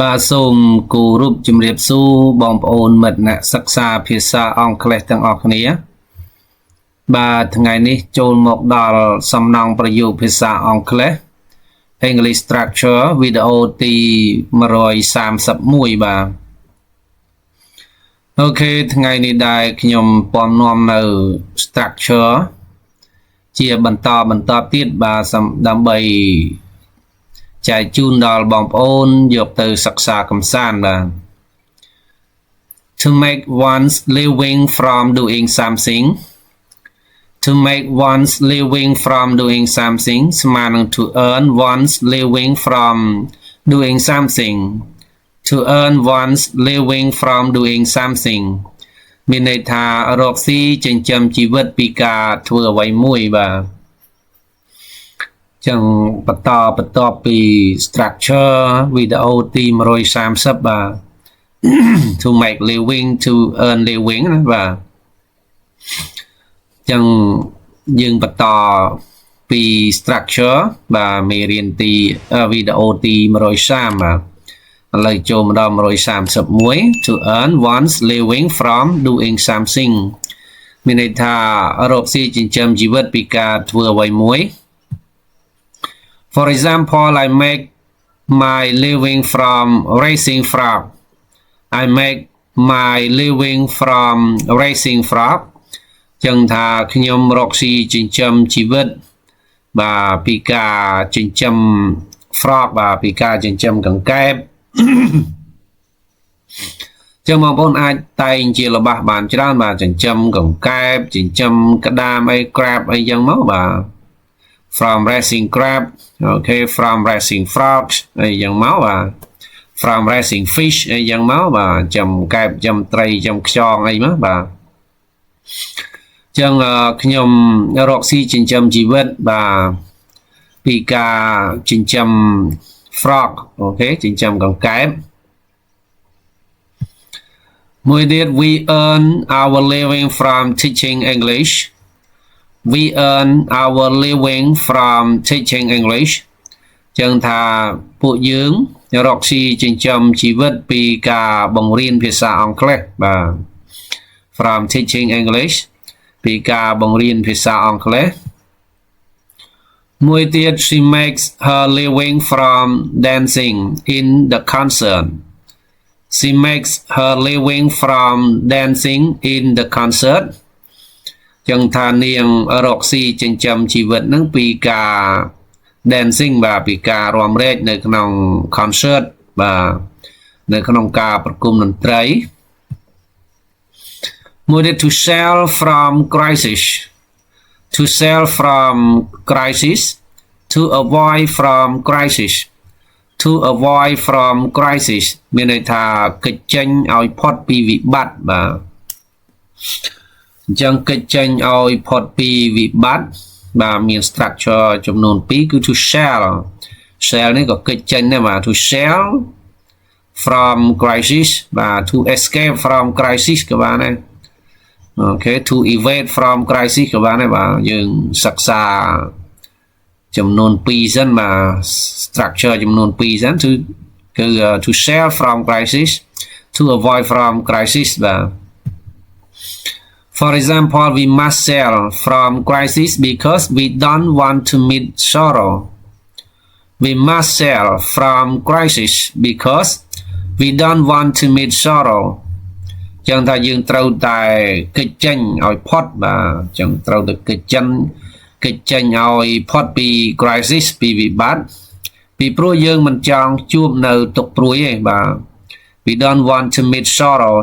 បាទសូមគោរពជំរាបសួរបងប្អូនមិត្តអ្នកសិក្សាភាសាអង់គ្លេសទាំងអស់គ្នាបាទថ្ងៃនេះចូលមកដល់សំណង់ប្រយោគភាសាអង់គ្លេស English Structure វីដេអូទី131បាទអូខេថ្ងៃនេះដែរខ្ញុំពំនាំនៅ structure ជាបន្តទៀតបាទដើម្បីចែកជូនដល់បងប្អូនយកទៅសិក្សាកម្សាន្តបាទ To make one's living from doing something To make one's living from doing something ស្មើនឹង to earn one's living from doing something To earn one's living from doing something មានន័យថារកស៊ីចិញ្ចឹមជីវិតពីការធ្វើអ្វីមួយបាទចឹងបន្តពី structure វីដេអូទី130បាទ to make living to earn living ណាបាទចឹងយើងបន្តពី structure បាទមេរៀនទីវីដេអូទី130បាទឥឡូវចូលមកដល់131 to earn one's living from doing something មានន័យថារកស៊ីចិញ្ចឹមជីវិតពីការធ្វើអ្វីមួយFor example, I make my living from raising frog. I make my living from raising frog. ចឹងថាខ្ញុំរកស៊ីចិញ្ចឹមជីវិតបាទពីការចិញ្ចឹម frog បាទពីការចិញ្ចឹមកង្កែប ចឹងបងប្អូនអាចតែងជារបស់បានច្រើនបាទចិញ្ចឹមកង្កែបចិញ្ចឹមក្តាមអី crab អីចឹងមកបាទ from raising crab okay from raising frogs អីយ៉ាងមកបាទ from raising fish អីយ៉ាងមកបាទចំកែបចំត្រីចំខ្យងអីមកបាទចឹងខ្ញុំរកស៊ីចិញ្ចឹមជីវិតបាទពីការចិញ្ចឹម frog អូខេចិញ្ចឹមកង្កែបមួយទៀត we earn our living from teaching English We earn our living from teaching English ចឹងថាពួកយើងរកស៊ីចិញ្ចឹមជីវិតពីការបង្រៀនភាសាអង់គ្លេសបាទ from teaching English ពីការបង្រៀនភាសាអង់គ្លេសមួយទៀត she makes her living from dancing in the concert She makes her living from dancing in the concertចឹងថានាងរកស៊ីចិញ្ចឹមជីវិតនឹងពីការ dancing បាទពីការរាំរែកនៅក្នុង concert បាទនៅក្នុងការប្រគំតន្ត្រីមួយទៀត to sell from crisis to sell from crisis to avoid from crisis to avoid from crisis មានន័យថាគេចចេញឲ្យផុតពីវិបត្តិបាទអញ្ចឹងកិច្ចចេញឲ្យផុតពីវិបត្តិបាទមាន structure ចំនួន2គឺ to shell នេះក៏កិច្ចចេញដែរបាទ to shell from crisis បាទ to escape from crisis ក៏បានដែរអូខេ to evade from crisis ក៏បានដែរបាទយើងសិក្សាចំនួន2សិនបាទ structure ចំនួន2សិនគឺ to shell from crisis to avoid from crisis បាទFor example, we must sell from crisis because we don't want to meet sorrow. We must sell from crisis because we don't want to meet sorrow. ចឹងថាយើងត្រូវតែកិច្ចចេញឲ្យផុតបាទចឹងត្រូវតែកិច្ចចេញឲ្យផុតពី crisis ពីវិបត្តិពីព្រោះយើងមិនចង់ជួបនៅទុក្ខព្រួយទេបាទ We don't want to meet sorrow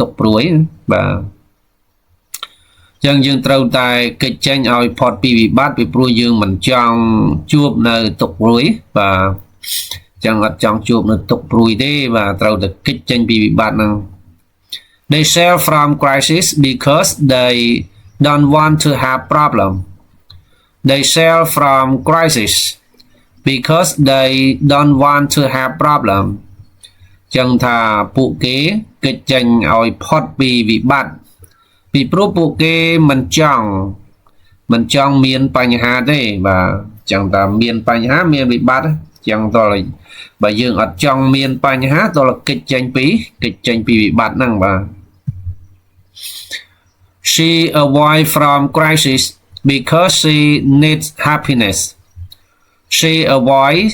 ទុក្ខព្រួយបាទចឹងយើងត្រូវតែកិច្ចចេញឲ្យផុតពីវិបត្តិពីព្រោះយើងមិនចង់ជួបនៅទុក្ខព្រួយបាទចឹងអត់ចង់ជួបនៅទុក្ខព្រួយទេបាទត្រូវតែកិច្ចចេញពីវិបត្តិហ្នឹង They sell from crisis because they don't want to have problem They sell from crisis because they don't want to have problem ចឹងថាពួកគេកិច្ចចេញឲ្យផុតពីវិបត្តិពីព្រោះពួកគេមិនចង់មានបញ្ហាទេបាទចឹងតែមានបញ្ហាមានវិបត្តិ chẳng to là bà dương ở trong miềnបញ្ហា to là kịch tranh pi bị bắt năng bà she avoid from crisis because she needs happiness she avoid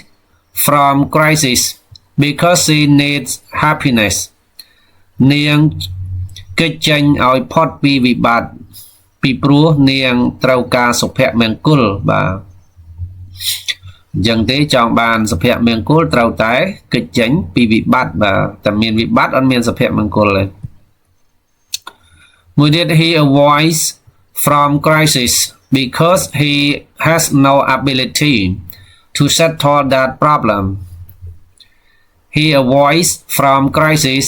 from crisis because she needs happiness នាងកិច្ចចេញឲ្យផុតពីវិបត្តិពីព្រោះនាងត្រូវការសុភមង្គលបាទអញ្ចឹងទេចង់បានសុភមង្គលត្រូវតែកិច្ចចេញពីវិបត្តិបាទតែមានវិបត្តិអត់មានសុភមង្គលទេមួយទៀត he avoids from crisis because he has no ability to settle that problem he avoids from crisis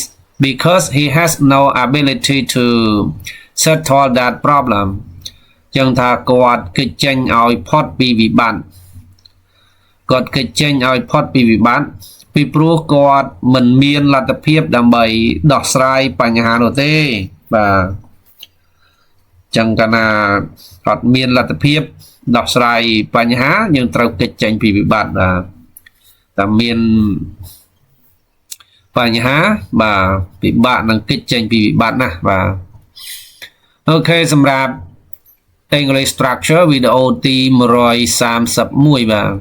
because he has no ability to settle that problem ចឹងថាគាត់កិច្ចចេញឲ្យផុតពីវិបត្តិគាត់កិច្ចចេញឲ្យផុតពីវិបត្តិពីព្រោះគាត់មិនមានលទ្ធភាពដើម្បីដោះស្រាយបញ្ហានោះទេបាទចឹងកាលណាគាត់មានលទ្ធភាពដោះស្រាយបញ្ហាយើងត្រូវកិច្ចចេញពីវិបត្តិបាទតែមានបញ្ហាបាទពិបាកនឹងកិច្ចចេញពីវិបត្តិណាបាទអូខេសម្រាប់ English structure វីដេអូទី131បាទ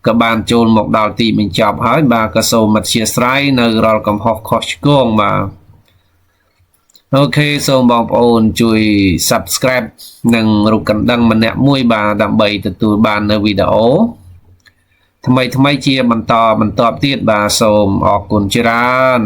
ក៏បានចូលមកដល់ទីបញ្ចប់ហើយបាទក៏សូមអធិស្ឋាននៅរាល់កំហុសខុសឆ្គងបាទអូខេសូមបងប្អូនជួយ Subscribe និងរូបកណ្ដឹងម្នាក់មួយបាទដើម្បីទទួលបាននៅវីដេអូថ្មីជាបន្តទៀតបាទសូមអរគុណច្រើន